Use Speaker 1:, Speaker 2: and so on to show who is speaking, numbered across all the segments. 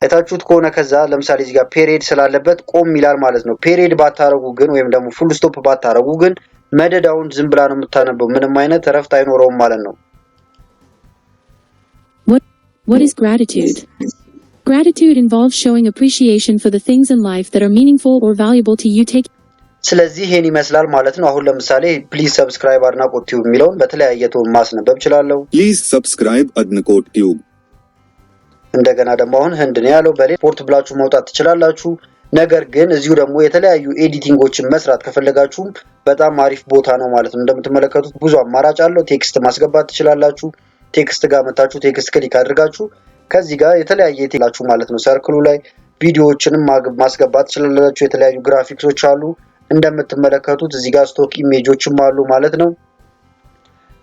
Speaker 1: አይታችሁት ከሆነ ከዛ ለምሳሌ እዚህ ጋር ፔሪድ ስላለበት ቆም ይላል ማለት ነው። ፔሪድ ባታረጉ ግን ወይም ደግሞ ፉል ስቶፕ ባታረጉ ግን መደዳውን ዝም ብላ ነው የምታነበው ምንም አይነት እረፍት አይኖረውም ማለት ነው።
Speaker 2: What is gratitude? Gratitude involves showing appreciation for the things in life that are meaningful or valuable to you.
Speaker 1: ስለዚህ ይሄን ይመስላል ማለት ነው። አሁን ለምሳሌ ፕሊዝ ሰብስክራይብ አድናቆት ቲዩብ የሚለውን በተለያየ ቶን ማስነበብ ይችላልው።
Speaker 3: ፕሊዝ ሰብስክራይብ አድናቆት ቲዩብ።
Speaker 1: እንደገና ደግሞ አሁን ህንድ ነው ያለው በሪፖርት ብላችሁ መውጣት ትችላላችሁ። ነገር ግን እዚሁ ደግሞ የተለያዩ ኤዲቲንጎችን መስራት ከፈለጋችሁ በጣም አሪፍ ቦታ ነው ማለት ነው። እንደምትመለከቱት ብዙ አማራጭ አለው። ቴክስት ማስገባት ትችላላችሁ። ቴክስት ጋር መታችሁ ቴክስት ክሊክ አድርጋችሁ ከዚህ ጋር የተለያየ ቴላችሁ ማለት ነው። ሰርክሉ ላይ ቪዲዮዎችንም ማስገባት ትችላላችሁ። የተለያዩ ግራፊክሶች አሉ። እንደምትመለከቱት እዚህ ጋር ስቶክ ኢሜጆችም አሉ ማለት ነው።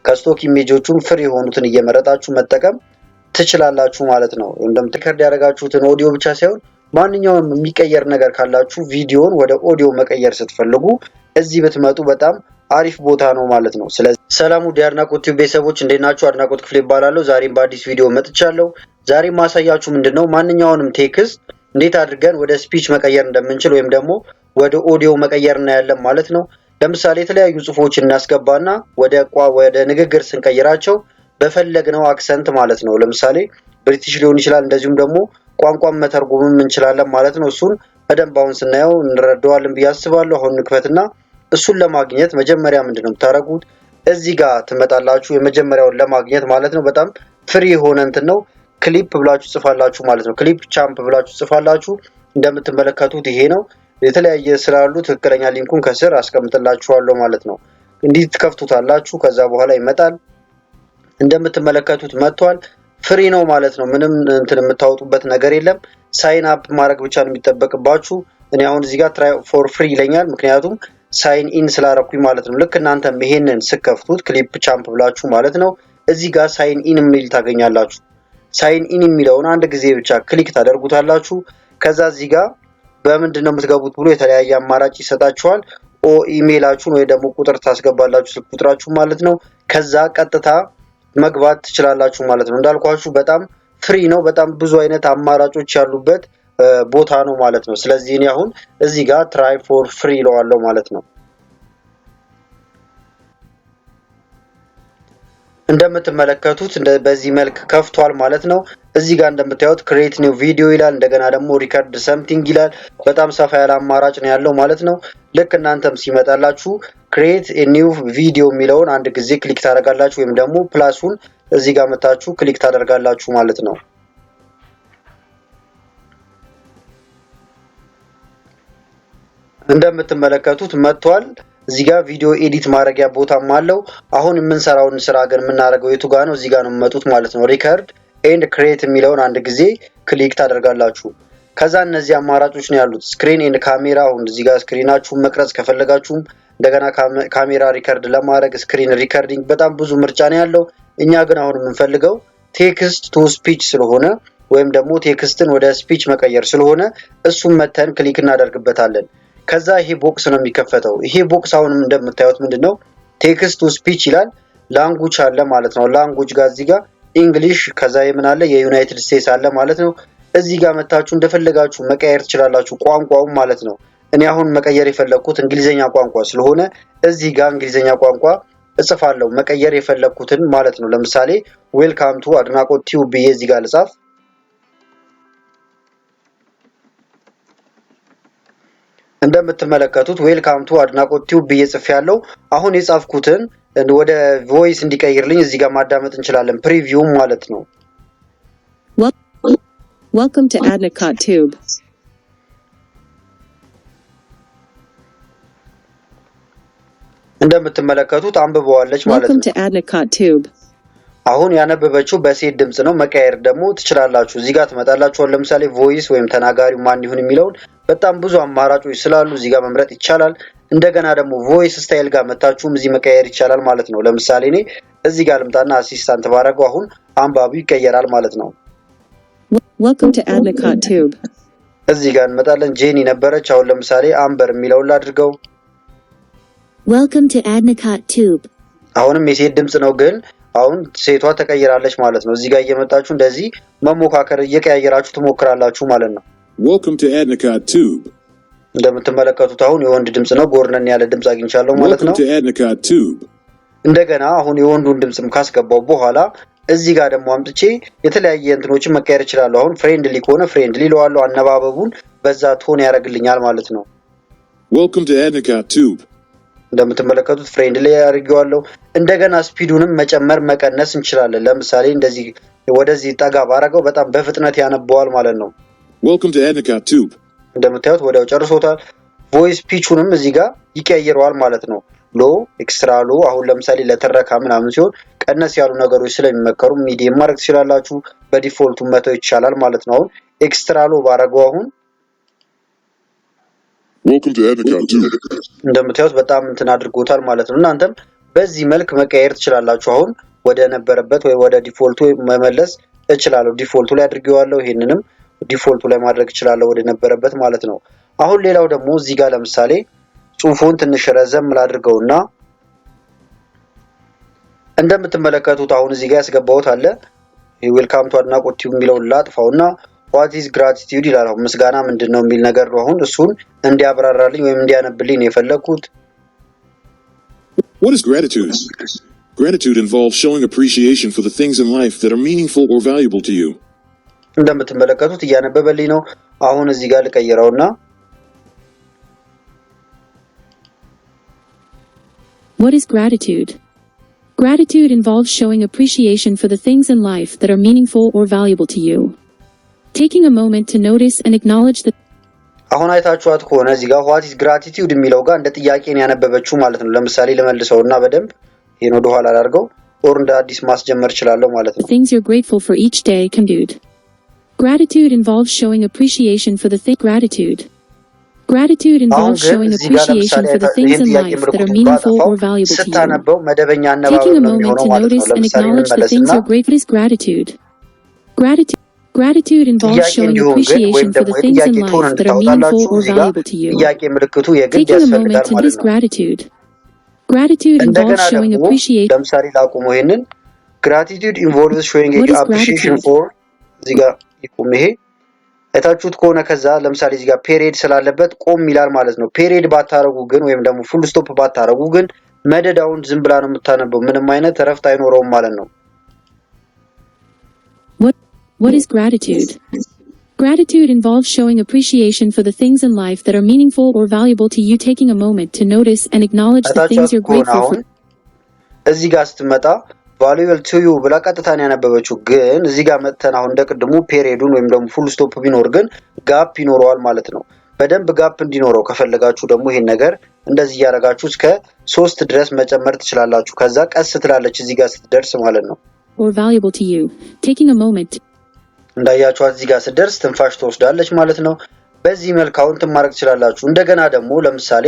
Speaker 1: ከስቶክ ኢሜጆቹም ፍሪ የሆኑትን እየመረጣችሁ መጠቀም ትችላላችሁ ማለት ነው። እንደምትከርድ ያደርጋችሁትን ኦዲዮ ብቻ ሳይሆን ማንኛውም የሚቀየር ነገር ካላችሁ ቪዲዮን ወደ ኦዲዮ መቀየር ስትፈልጉ እዚህ ብትመጡ በጣም አሪፍ ቦታ ነው ማለት ነው። ስለዚህ ሰላም ውድ የአድናቆት ቲዩብ ቤተሰቦች እንዴት ናችሁ? አድናቆት ክፍሌ ይባላለሁ። ዛሬም በአዲስ ቪዲዮ መጥቻለሁ። ዛሬም ማሳያችሁ ምንድነው ማንኛውንም ቴክስት እንዴት አድርገን ወደ ስፒች መቀየር እንደምንችል ወይም ደግሞ ወደ ኦዲዮ መቀየር እናያለን ማለት ነው። ለምሳሌ የተለያዩ ጽሁፎችን እናስገባና ወደ ንግግር ስንቀይራቸው በፈለግነው አክሰንት ማለት ነው። ለምሳሌ ብሪቲሽ ሊሆን ይችላል እንደዚሁም ደግሞ ቋንቋን መተርጎምም እንችላለን ማለት ነው። እሱን በደንብ አሁን ስናየው እንረዳዋለን ብዬ አስባለሁ። አሁን ንክፈትና እሱን ለማግኘት መጀመሪያ ምንድነው የምታረጉት? እዚህ ጋር ትመጣላችሁ። የመጀመሪያውን ለማግኘት ማለት ነው በጣም ፍሪ የሆነ እንትን ነው። ክሊፕ ብላችሁ ጽፋላችሁ ማለት ነው። ክሊፕ ቻምፕ ብላችሁ ጽፋላችሁ። እንደምትመለከቱት ይሄ ነው። የተለያየ ስላሉ ትክክለኛ ሊንኩን ከስር አስቀምጥላችኋለሁ ማለት ነው። እንዲህ ትከፍቱታላችሁ። ከዛ በኋላ ይመጣል። እንደምትመለከቱት መጥቷል። ፍሪ ነው ማለት ነው። ምንም እንትን የምታወጡበት ነገር የለም። ሳይን አፕ ማድረግ ብቻ ነው የሚጠበቅባችሁ። እኔ አሁን እዚህ ጋር ትራይ ፎር ፍሪ ይለኛል ምክንያቱም ሳይን ኢን ስላረኩኝ ማለት ነው። ልክ እናንተም ይሄንን ስከፍቱት ክሊፕ ቻምፕ ብላችሁ ማለት ነው እዚህ ጋር ሳይን ኢን የሚል ታገኛላችሁ። ሳይን ኢን የሚለውን አንድ ጊዜ ብቻ ክሊክ ታደርጉታላችሁ። ከዛ እዚህ ጋር በምንድነው የምትገቡት ብሎ የተለያየ አማራጭ ይሰጣችኋል። ኢሜይላችሁን ወይ ደግሞ ቁጥር ታስገባላችሁ ስልክ ቁጥራችሁ ማለት ነው። ከዛ ቀጥታ መግባት ትችላላችሁ ማለት ነው። እንዳልኳችሁ በጣም ፍሪ ነው። በጣም ብዙ አይነት አማራጮች ያሉበት ቦታ ነው ማለት ነው። ስለዚህ እኔ አሁን እዚህ ጋር ትራይ ፎር ፍሪ ለዋለው ማለት ነው። እንደምትመለከቱት በዚህ መልክ ከፍቷል ማለት ነው። እዚህ ጋር እንደምታዩት ክሬት ኒው ቪዲዮ ይላል። እንደገና ደግሞ ሪከርድ ሰምቲንግ ይላል። በጣም ሰፋ ያለ አማራጭ ነው ያለው ማለት ነው። ልክ እናንተም ሲመጣላችሁ ክሬት ኒው ቪዲዮ የሚለውን አንድ ጊዜ ክሊክ ታደርጋላችሁ ወይም ደግሞ ፕላሱን እዚህ ጋር መታችሁ ክሊክ ታደርጋላችሁ ማለት ነው። እንደምትመለከቱት መጥቷል። እዚህ ጋር ቪዲዮ ኤዲት ማድረጊያ ቦታም አለው። አሁን የምንሰራውን ስራ ግን የምናደርገው የቱ ጋር ነው? እዚህ ጋር ነው የምመጡት ማለት ነው። ሪከርድ ኤንድ ክሬት የሚለውን አንድ ጊዜ ክሊክ ታደርጋላችሁ። ከዛ እነዚህ አማራጮች ነው ያሉት። ስክሪን ኤንድ ካሜራ። አሁን እዚህ ጋር ስክሪናችሁን መቅረጽ ከፈለጋችሁም እንደገና ካሜራ ሪከርድ ለማድረግ ስክሪን ሪከርዲንግ በጣም ብዙ ምርጫ ነው ያለው። እኛ ግን አሁን የምንፈልገው ቴክስት ቱ ስፒች ስለሆነ ወይም ደግሞ ቴክስትን ወደ ስፒች መቀየር ስለሆነ እሱን መተን ክሊክ እናደርግበታለን። ከዛ ይሄ ቦክስ ነው የሚከፈተው። ይሄ ቦክስ አሁንም እንደምታዩት ምንድነው ቴክስት ቱ ስፒች ይላል። ላንጉዌጅ አለ ማለት ነው። ላንጉዌጅ ጋር እዚህ ጋር እንግሊሽ ከዛ የምን አለ የዩናይትድ ስቴትስ አለ ማለት ነው። እዚህ ጋር መታችሁ እንደፈለጋችሁ መቀየር ትችላላችሁ ቋንቋው ማለት ነው። እኔ አሁን መቀየር የፈለኩት እንግሊዘኛ ቋንቋ ስለሆነ እዚህ ጋር እንግሊዘኛ ቋንቋ እጽፋለሁ መቀየር የፈለኩትን ማለት ነው። ለምሳሌ ዌልካም ቱ አድናቆት ቲዩብ ብዬ እዚህ ጋር ልጻፍ። እንደምትመለከቱት ዌልካም ቱ አድናቆት ቲዩብ ብዬ ጽፌያለሁ። አሁን የጻፍኩትን ወደ ቮይስ እንዲቀይርልኝ እዚህ ጋር ማዳመጥ እንችላለን። ፕሪቪው ማለት ነው።
Speaker 2: Welcome to Adnacot Tube.
Speaker 1: እንደምትመለከቱት አንብበዋለች ማለት ነው።
Speaker 2: Welcome to Adnacot Tube.
Speaker 1: አሁን ያነበበችው በሴት ድምጽ ነው። መቀየር ደግሞ ትችላላችሁ። እዚህ ጋር ትመጣላችሁ። ለምሳሌ ቮይስ ወይም ተናጋሪው ማን ይሁን የሚለውን በጣም ብዙ አማራጮች ስላሉ እዚህ ጋር መምረጥ ይቻላል። እንደገና ደግሞ ቮይስ ስታይል ጋር መታችሁም እዚህ መቀየር ይቻላል ማለት ነው። ለምሳሌ እኔ እዚህ ጋር ልምጣና አሲስታንት ባረገው አሁን አንባቢው ይቀየራል ማለት ነው።
Speaker 2: Welcome to Adnacot Tube.
Speaker 1: እዚህ ጋር እንመጣለን። ጄኒ ነበረች። አሁን ለምሳሌ አምበር የሚለውን ላድርገው።
Speaker 2: Welcome to Adnacot Tube.
Speaker 1: አሁንም የሴት ድምጽ ነው ግን አሁን ሴቷ ተቀይራለች ማለት ነው። እዚህ ጋር እየመጣችሁ እንደዚህ መሞካከር እየቀያየራችሁ ትሞክራላችሁ ማለት ነው።
Speaker 4: Welcome to Adnicott Tube.
Speaker 1: እንደምትመለከቱት አሁን የወንድ ድምጽ ነው፣ ጎርነን ያለ ድምጽ አግኝቻለሁ ማለት ነው።
Speaker 4: Welcome to Adnicott Tube.
Speaker 1: እንደገና አሁን የወንዱን ድምጽም ካስገባው በኋላ እዚህ ጋር ደግሞ አምጥቼ የተለያየ እንትኖችን መቀየር እችላለሁ። አሁን ፍሬንድሊ ከሆነ ፍሬንድሊ ለዋለው አነባበቡን በዛ ቶን ያደርግልኛል ማለት ነው።
Speaker 4: Welcome to Adnicott Tube.
Speaker 1: እንደምትመለከቱት ፍሬንድሊ ያደርገዋለሁ። እንደገና ስፒዱንም መጨመር መቀነስ እንችላለን። ለምሳሌ እንደዚህ ወደዚህ ጠጋ ባረገው በጣም በፍጥነት ያነበዋል ማለት ነው።
Speaker 4: Welcome to Adnicott Tube.
Speaker 1: እንደምታዩት ወዲያው ጨርሶታል። ቮይስ ፒቹንም እዚህ ጋር ይቀይረዋል ማለት ነው። ሎ ኤክስትራ ሎ አሁን ለምሳሌ ለተረካ ምናምን ሲሆን ቀነስ ያሉ ነገሮች ስለሚመከሩ ሚዲየም ማድረግ ትችላላችሁ። በዲፎልቱ መተው ይቻላል ማለት ነው። አሁን ኤክስትራ ሎ ባረገው አሁን
Speaker 4: Welcome to Adnicott Tube.
Speaker 1: እንደምታዩት በጣም እንትን አድርጎታል ማለት ነው። እናንተም በዚህ መልክ መቀየር ትችላላችሁ። አሁን ወደ ነበረበት ወይ ወደ ዲፎልቱ መመለስ እችላለሁ። ዲፎልቱ ላይ አድርጌዋለሁ። ይሄንንም ዲፎልቱ ላይ ማድረግ እችላለሁ ወደ ነበረበት ማለት ነው። አሁን ሌላው ደግሞ እዚህ ጋር ለምሳሌ ጽሁፉን ትንሽ ረዘም ላድርገውና እንደምትመለከቱት አሁን እዚህ ጋር ያስገባውት አለ ዌልካም ቱ አድናቆት ቲዩብ የሚለውን ላጥፋውና what is gratitude ይላል። ምስጋና ምንድነው የሚል ነገር ነው። አሁን እሱን እንዲያብራራልኝ ወይም እንዲያነብልኝ ነው የፈለኩት።
Speaker 4: What is gratitude? Gratitude involves showing appreciation for the things in life that are meaningful or valuable to you.
Speaker 1: እንደምትመለከቱት እያነበበልኝ ነው። አሁን እዚህ ጋር ልቀይረውና
Speaker 2: What is gratitude? Gratitude involves showing appreciation for the things in life that are meaningful or valuable to you. Taking a moment to notice and acknowledge the
Speaker 1: አሁን አይታችኋት ከሆነ እዚህ ጋር what is gratitude የሚለው ጋር እንደ ጥያቄ ነው ያነበበችው ማለት ነው። ለምሳሌ ለመልሰውና በደንብ ይሄን ወደ ኋላ አድርገው ኦር እንደ አዲስ ማስጀመር ይችላል ማለት ነው።
Speaker 2: things you're grateful for each day can do. Gratitude involves showing appreciation for the thing gratitude. Gratitude involves showing appreciation for the things in life that are meaningful or valuable to you.
Speaker 1: ስታነበው መደበኛ
Speaker 2: Taking
Speaker 1: አነባበብ
Speaker 2: a
Speaker 1: ነው
Speaker 2: moment
Speaker 1: የሚሆነው
Speaker 2: to
Speaker 1: ማለት ነው።
Speaker 2: notice and
Speaker 1: ለምሳሌ
Speaker 2: acknowledge the things you're grateful for is gratitude. Gratitude involves showing appreciation for the things in life that are meaningful or valuable to you.
Speaker 1: ጥያቄ ምልክቱ የግድ
Speaker 2: Taking a
Speaker 1: ያስፈልጋል
Speaker 2: moment to
Speaker 1: ማለት
Speaker 2: notice
Speaker 1: ነው።
Speaker 2: gratitude. Gratitude
Speaker 1: እንደገና
Speaker 2: involves showing
Speaker 1: ደግሞ
Speaker 2: appreciation.
Speaker 1: ለምሳሌ ላቁሙ ይሄንን gratitude involves showing
Speaker 2: What is
Speaker 1: appreciation
Speaker 2: gratitude?
Speaker 1: for እዚህ ጋር ይቁም። ይሄ አይታችሁት ከሆነ ከዛ ለምሳሌ እዚህ ጋር ፔሪድ ስላለበት ቆም ይላል ማለት ነው። ፔሪድ ባታረጉ ግን ወይም ደግሞ ፉል ስቶፕ ባታረጉ ግን መደዳውን ዝም ብላ ነው የምታነበው። ምንም አይነት እረፍት አይኖረውም ማለት ነው።
Speaker 2: What is gratitude? Gratitude involves showing appreciation for the things in life that are meaningful or valuable to you. Taking a moment to notice and acknowledge the things you're grateful for.
Speaker 1: እዚህ ጋር ስትመጣ valuable to you ብላ ቀጥታ ነው ያነበበችው። ግን እዚህ ጋር መተን አሁን እንደቀድሙ ፔሪዱን ወይም ደግሞ ፉል ስቶፕ ቢኖር ግን ጋፕ ይኖረዋል ማለት ነው። በደንብ ጋፕ እንዲኖረው ከፈለጋችሁ ደግሞ ይሄን ነገር እንደዚህ ያረጋችሁ እስከ 3 ድረስ መጨመር ትችላላችሁ። ከዛ ቀስ ትላለች እዚህ ጋር ስትደርስ ማለት ነው።
Speaker 2: Or valuable to you. Taking a moment.
Speaker 1: እንዳያችኋት እዚህ ጋር ስትደርስ ትንፋሽ ትወስዳለች ማለት ነው። በዚህ መልኩ አሁን ማድረግ ትችላላችሁ። እንደገና ደግሞ ለምሳሌ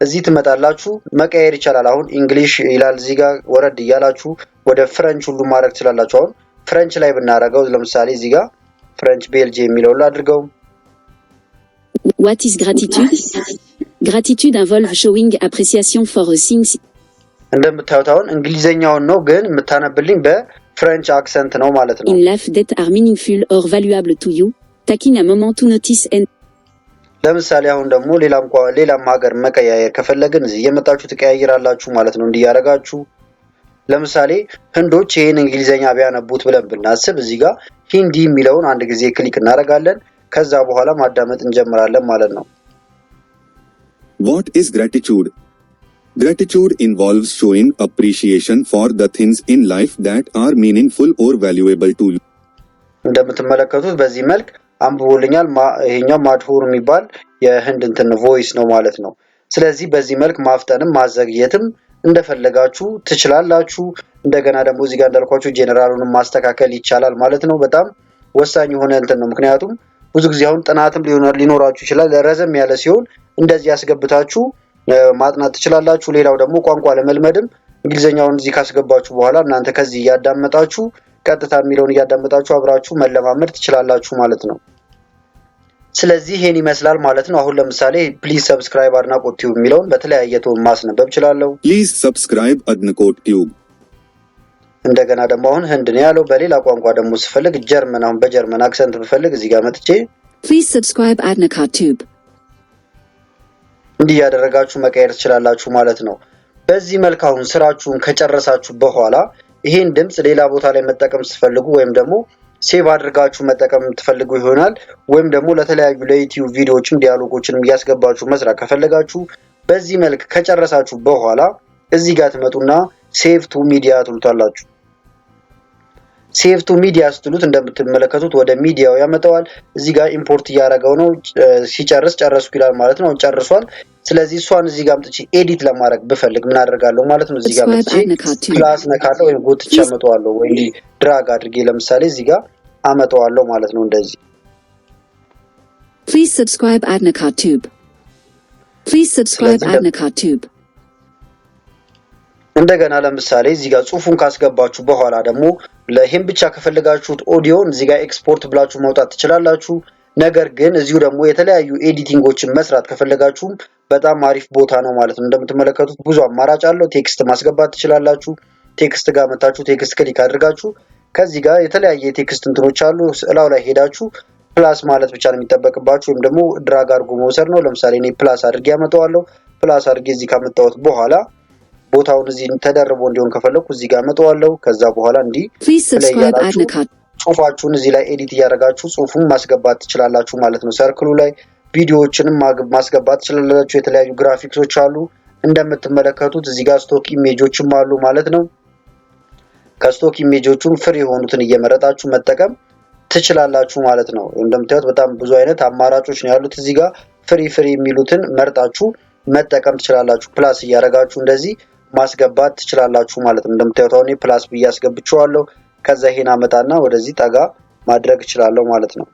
Speaker 1: እዚህ ትመጣላችሁ መቀየር ይቻላል። አሁን እንግሊሽ ይላል እዚህ ጋር ወረድ ይያላችሁ ወደ ፍሬንች ሁሉ ማድረግ ትችላላችሁ። አሁን ፍሬንች ላይ ብናረጋው ለምሳሌ እዚህ ጋር ፍሬንች ቤልጂየም የሚለው ላድርገው።
Speaker 5: What is gratitude? Gratitude involves showing appreciation for things.
Speaker 1: እንደምታዩት አሁን እንግሊዘኛውን ነው ግን የምታነብልኝ በፍሬንች አክሰንት ነው ማለት ነው።
Speaker 5: In life that are meaningful or valuable to you. Taking a moment to notice and
Speaker 1: ለምሳሌ አሁን ደግሞ ሌላም ሀገር መቀያየር ከፈለግን እዚህ የመጣችሁ ተቀያይራላችሁ ማለት ነው። እንዲያረጋችሁ ለምሳሌ ህንዶች ይሄን እንግሊዘኛ ቢያነቡት ብለን ብናስብ እዚህ ጋር ሂንዲ የሚለውን አንድ ጊዜ ክሊክ እናረጋለን። ከዛ በኋላ ማዳመጥ እንጀምራለን ማለት ነው።
Speaker 3: What is gratitude? Gratitude involves showing appreciation for the things in life that are meaningful or valuable to you.
Speaker 1: እንደምትመለከቱት በዚህ መልክ አንብቦልኛል። ይሄኛው ማድሁር የሚባል የህንድ እንትን ቮይስ ነው ማለት ነው። ስለዚህ በዚህ መልክ ማፍጠንም ማዘግየትም እንደፈለጋችሁ ትችላላችሁ። እንደገና ደግሞ እዚህ ጋር እንዳልኳችሁ ጄነራሉንም ማስተካከል ይቻላል ማለት ነው። በጣም ወሳኝ የሆነ እንትን ነው። ምክንያቱም ብዙ ጊዜ አሁን ጥናትም ሊኖራችሁ ይችላል። ረዘም ያለ ሲሆን እንደዚህ ያስገብታችሁ ማጥናት ትችላላችሁ። ሌላው ደግሞ ቋንቋ ለመልመድም እንግሊዘኛውን እዚህ ካስገባችሁ በኋላ እናንተ ከዚህ ያዳመጣችሁ ቀጥታ የሚለውን ያዳመጣችሁ አብራችሁ መለማመድ ትችላላችሁ ማለት ነው። ስለዚህ ይሄን ይመስላል ማለት ነው። አሁን ለምሳሌ ፕሊዝ ሰብስክራይብ አድናቆት ቲዩብ የሚለውን በተለያየ ቶን ማስነበብ ይችላልው።
Speaker 3: Please subscribe Adnakot Tube.
Speaker 1: እንደገና ደግሞ አሁን ህንድ ነው ያለው በሌላ ቋንቋ ደግሞ ስፈልግ ጀርመን አሁን በጀርመን አክሰንት ብፈልግ እዚህ ጋር መጥቼ
Speaker 5: Please subscribe adnacardtube
Speaker 1: እንዲህ ያደረጋችሁ መቀየር ትችላላችሁ ማለት ነው። በዚህ መልኩ አሁን ስራችሁን ከጨረሳችሁ በኋላ ይሄን ድምጽ ሌላ ቦታ ላይ መጠቀም ትፈልጉ ወይም ደግሞ ሴቭ አድርጋችሁ መጠቀም ትፈልጉ ይሆናል ወይም ደግሞ ለተለያዩ ለዩቲዩብ ቪዲዮዎችም ዲያሎጎችንም ያስገባችሁ መስራት ከፈለጋችሁ በዚህ መልኩ ከጨረሳችሁ በኋላ እዚህ ጋር ትመጡና ሴቭ ቱ ሚዲያ ትሉታላችሁ። ሴቭ ቱ ሚዲያ ስትሉት እንደምትመለከቱት ወደ ሚዲያው ያመጣዋል። እዚህ ጋር ኢምፖርት ያደረገው ነው ሲጨርስ ጨረስኩ ይላል ማለት ነው። ጨርሷል። ስለዚህ እሷን እዚህ ጋር አምጥቼ ኤዲት ለማድረግ ብፈልግ ምን አደርጋለሁ ማለት ነው። እዚህ ጋር አምጥቼ ፕላስ ነካለው ወይም ጎትቼ አመጣዋለሁ ወይ ድራግ አድርጌ ለምሳሌ እዚህ ጋር አመጣዋለሁ ማለት ነው እንደዚህ
Speaker 5: Please subscribe adnacardtube Please subscribe adnacardtube
Speaker 1: እንደገና ለምሳሌ እዚህ ጋር ጽሁፉን ካስገባችሁ በኋላ ደግሞ ለይሄን ብቻ ከፈለጋችሁት ኦዲዮን እዚህ ጋር ኤክስፖርት ብላችሁ ማውጣት ትችላላችሁ። ነገር ግን እዚሁ ደግሞ የተለያዩ ኤዲቲንጎችን መስራት ከፈለጋችሁ በጣም አሪፍ ቦታ ነው ማለት ነው። እንደምትመለከቱት ብዙ አማራጭ አለው። ቴክስት ማስገባት ትችላላችሁ። ቴክስት ጋር መታችሁ ቴክስት ክሊክ አድርጋችሁ ከዚህ ጋር የተለያየ ቴክስት እንትኖች አሉ። እላው ላይ ሄዳችሁ ፕላስ ማለት ብቻ ነው የሚጠበቅባችሁ ወይም ደግሞ ድራግ አድርጎ መውሰድ ነው። ለምሳሌ እኔ ፕላስ አድርጌ አመጣዋለሁ። ፕላስ አድርጌ እዚህ ካመጣሁት በኋላ ቦታውን እዚህ ተደርቦ እንዲሆን ከፈለኩ እዚህ ጋር መጣዋለሁ። ከዛ በኋላ እንዲህ ጽሁፋችሁን እዚህ ላይ ኤዲት ያደርጋችሁ ጽሁፉን ማስገባት ትችላላችሁ ማለት ነው። ሰርክሉ ላይ ቪዲዮዎችንም ማስገባት ትችላላችሁ። የተለያዩ ግራፊክሶች አሉ። እንደምትመለከቱት እዚህ ጋር ስቶክ ኢሜጆችም አሉ ማለት ነው። ከስቶክ ኢሜጆቹም ፍሪ የሆኑትን እየመረጣችሁ መጠቀም ትችላላችሁ ማለት ነው። እንደምታዩት በጣም ብዙ አይነት አማራጮች ነው ያሉት። እዚህ ጋር ፍሪ የሚሉትን መርጣችሁ መጠቀም ትችላላችሁ። ፕላስ እያደረጋችሁ እንደዚህ ማስገባት ትችላላችሁ ማለት ነው። እንደምታዩት አሁን ፕላስ ብያስገብቻለሁ። ከዛ ይሄን አመጣና ወደዚህ ጠጋ ማድረግ እችላለሁ ማለት ነው።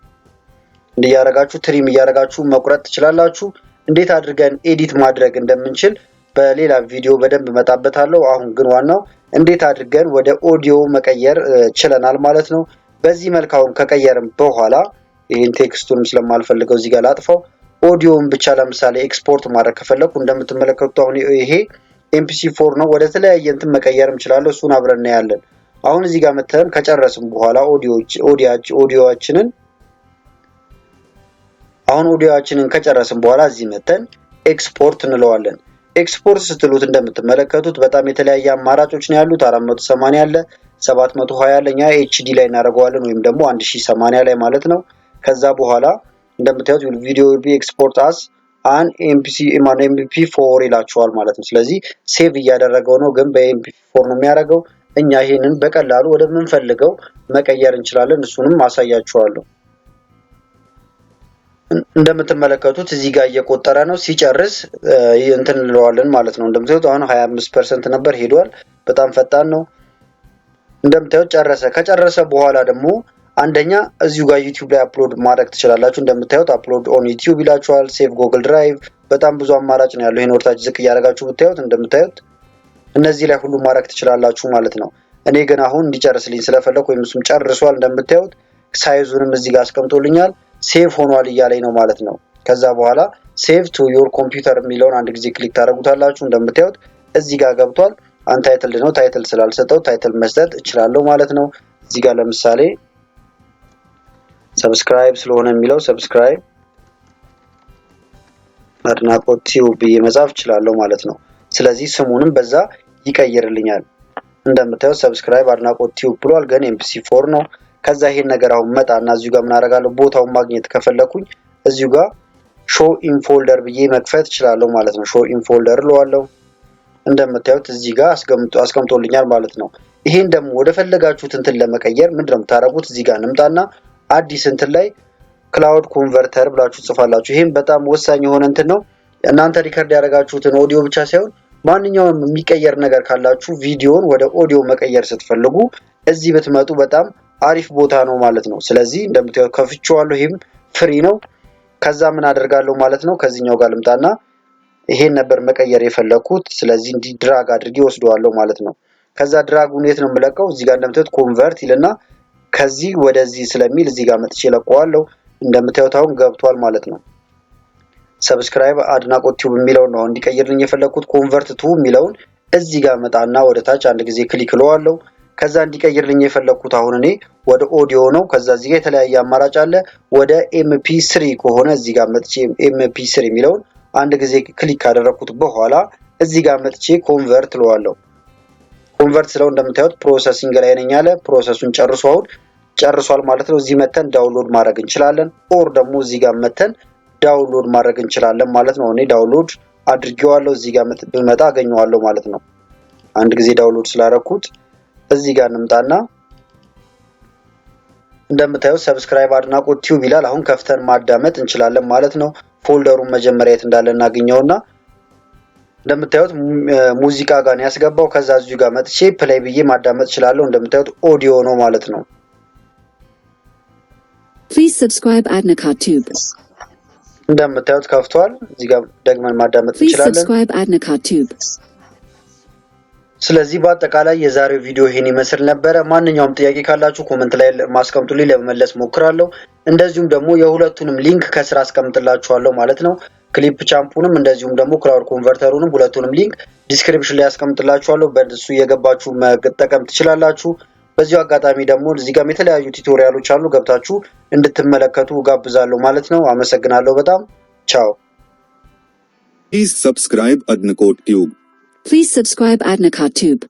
Speaker 1: እንዲያረጋችሁ ትሪም እያረጋችሁ መቁረጥ ትችላላችሁ። እንዴት አድርገን ኤዲት ማድረግ እንደምንችል በሌላ ቪዲዮ በደንብ መጣበታለሁ። አሁን ግን ዋናው እንዴት አድርገን ወደ ኦዲዮ መቀየር ችለናል ማለት ነው። በዚህ መልካውን ከቀየርን በኋላ ይሄን ቴክስቱንም ስለማልፈልገው እዚህ ጋር ላጥፋው። ኦዲዮን ብቻ ለምሳሌ ኤክስፖርት ማድረግ ከፈለኩ እንደምትመለከቱት አሁን ይሄ MP4 ነው። ወደ ተለያየ እንትን መቀየርም እንችላለን። እሱን አብረን እናያለን። አሁን እዚህ ጋር መተን ከጨረስን በኋላ ኦዲዮአችንን ከጨረስን በኋላ እዚህ መተን ኤክስፖርት እንለዋለን። ኤክስፖርት ስትሉት እንደምትመለከቱት በጣም የተለያየ አማራጮች ነው ያሉት። 480 አለ፣ 720 አለ። እኛ HD ላይ እናደርገዋለን ወይም ደግሞ 1080 ላይ ማለት ነው። ከዛ በኋላ እንደምታዩት ቪዲዮ will be export as an MP4 ይላችኋል ማለት ነው። ስለዚህ ሴቭ እያደረገው ነው ግን በMP4 ነው የሚያደርገው። እኛ ይሄንን በቀላሉ ወደ ምንፈልገው መቀየር እንችላለን። እሱንም አሳያችኋለሁ። እንደምትመለከቱት እዚህ ጋር እየቆጠረ ነው። ሲጨርስ እንትን እንለዋለን ማለት ነው። እንደምታዩት አሁን 25% ነበር ሄዷል። በጣም ፈጣን ነው። እንደምታዩት ጨረሰ። ከጨረሰ በኋላ ደግሞ አንደኛ እዚሁ ጋር ዩቲዩብ ላይ አፕሎድ ማድረግ ትችላላችሁ። እንደምታዩት አፕሎድ ኦን ዩቲዩብ ይላችኋል። ሴቭ ጉግል ድራይቭ በጣም ብዙ አማራጭ ነው ያለው። ይሄን ወርታች ዝቅ እያደረጋችሁ ብታዩት እንደምታዩት እነዚህ ላይ ሁሉ ማድረግ ትችላላችሁ ማለት ነው። እኔ ግን አሁን እንዲጨርስልኝ ስለፈለኩ ወይም እሱም ጨርሷል እንደምታዩት ሳይዙንም እዚህ ጋር አስቀምጦልኛል። ሴቭ ሆኗል እያለኝ ነው ማለት ነው። ከዛ በኋላ ሴቭ ቱ ዮር ኮምፒውተር የሚለውን አንድ ጊዜ ክሊክ ታደርጉታላችሁ። እንደምታዩት እዚህ ጋር ገብቷል። አንታይትል ነው። ታይትል ስላልሰጠው ታይትል መስጠት እችላለሁ ማለት ነው። እዚህ ጋር ለምሳሌ ሰብስክራይብ ስለሆነ የሚለው ሰብስክራይብ አድናቆት ቲዩብ ብዬ መጻፍ እችላለሁ ማለት ነው። ስለዚህ ስሙንም በዛ ይቀይርልኛል። እንደምታዩት ሰብስክራይብ አድናቆት ቲዩብ ብሏል ግን MP4 ነው። ከዛ ይሄን ነገር አሁን መጣና እዚሁ ጋር ምን አደርጋለሁ ቦታውን ማግኘት ከፈለኩኝ እዚሁ ጋር ሾው ኢን ፎልደር ብዬ መክፈት እችላለሁ ማለት ነው። ሾው ኢን ፎልደር ለዋለው እንደምታዩት እዚህ ጋር አስቀምጦልኛል ማለት ነው። ይሄን ደግሞ ወደ ፈለጋችሁት እንትን ለመቀየር ምንድነው የምታደርጉት? እዚህ ጋር እንምጣና አዲስ እንትን ላይ ክላውድ ኮንቨርተር ብላችሁ ጽፋላችሁ። ይሄን በጣም ወሳኝ የሆነ እንትን ነው። እናንተ ሪከርድ ያደረጋችሁትን ኦዲዮ ብቻ ሳይሆን ማንኛውም የሚቀየር ነገር ካላችሁ ቪዲዮን ወደ ኦዲዮ መቀየር ስትፈልጉ እዚህ ብትመጡ በጣም አሪፍ ቦታ ነው ማለት ነው። ስለዚህ እንደምታዩት ከፍቼዋለሁ። ይሄም ፍሪ ነው። ከዛ ምን አደርጋለሁ ማለት ነው ከዚህኛው ጋር ልምጣና ይሄን ነበር መቀየር የፈለኩት። ስለዚህ እንዲ ድራግ አድርጌ ወስደዋለሁ ማለት ነው። ከዛ ድራጉን የት ነው የምለቀው? እዚህ ጋር እንደምታዩት ኮንቨርት ይልና ከዚህ ወደዚህ ስለሚል እዚህ ጋር መጥቼ ለቀዋለሁ። እንደምታዩት አሁን ገብቷል ማለት ነው። ሰብስክራይብ አድናቆት ቲዩብ የሚለው ነው እንዲቀይርልኝ የፈለኩት። ኮንቨርት ቱ የሚለውን እዚህ ጋር መጣና ወደ ታች አንድ ጊዜ ክሊክ ለዋለሁ። ከዛ እንዲቀይርልኝ የፈለኩት አሁን እኔ ወደ ኦዲዮ ነው። ከዛ እዚህ ጋር የተለያየ አማራጭ አለ። ወደ MP3 ከሆነ እዚህ ጋር መጥቼ MP3 የሚለውን አንድ ጊዜ ክሊክ ካደረኩት በኋላ እዚህ ጋር መጥቼ ኮንቨርት ለዋለሁ። ኮንቨርት ስለው እንደምታዩት ፕሮሰሲንግ ላይ ነኝ ያለ ፕሮሰሱን ጨርሷል ማለት ነው። እዚህ መተን ዳውንሎድ ማድረግ እንችላለን። ኦር ደግሞ እዚህ ጋር መተን ዳውንሎድ ማድረግ እንችላለን ማለት ነው። እኔ ዳውንሎድ አድርጌዋለሁ። እዚህ ጋር ብመጣ አገኘዋለሁ ማለት ነው። አንድ ጊዜ ዳውንሎድ ስላደረኩት እዚህ ጋር እንምጣና እንደምታዩት ሰብስክራይብ አድናቆት ቲዩብ ይላል። አሁን ከፍተን ማዳመጥ እንችላለን ማለት ነው። ፎልደሩን መጀመሪያ የት እንዳለ እናገኘውና እንደምታዩት ሙዚቃ ጋር ነው ያስገባው። ከዛ እዚህ ጋር መጥቼ ፕሌይ ብዬ ማዳመጥ እችላለሁ። እንደምታዩት ኦዲዮ ነው ማለት ነው።
Speaker 2: Please subscribe adnakatube.
Speaker 1: እንደምታዩት ከፍቷል። እዚህ ጋር ደግመን ማዳመጥ እንችላለን።
Speaker 2: Please subscribe adnakatube.
Speaker 1: ስለዚህ በአጠቃላይ የዛሬው ቪዲዮ ይሄን ይመስል ነበር። ማንኛውም ጥያቄ ካላችሁ ኮሜንት ላይ ማስቀምጡልኝ፣ ለመመለስ ሞክራለሁ። እንደዚሁም ደግሞ የሁለቱንም ሊንክ ከስራ አስቀምጥላችኋለሁ ማለት ነው። ክሊፕ ቻምፑንም እንደዚሁም ደግሞ ክላውድ ኮንቨርተሩንም ሁለቱንም ሊንክ ዲስክሪፕሽን ላይ አስቀምጥላችኋለሁ። በእሱ እየገባችሁ መጠቀም ትችላላችሁ። በዚሁ አጋጣሚ ደግሞ እዚህ ጋር የተለያዩ ቱቶሪያሎች አሉ፣ ገብታችሁ እንድትመለከቱ ጋብዛለሁ ማለት ነው። አመሰግናለሁ በጣም ቻው።
Speaker 3: Please subscribe Adnakot Tube.
Speaker 2: Please subscribe adnakatube.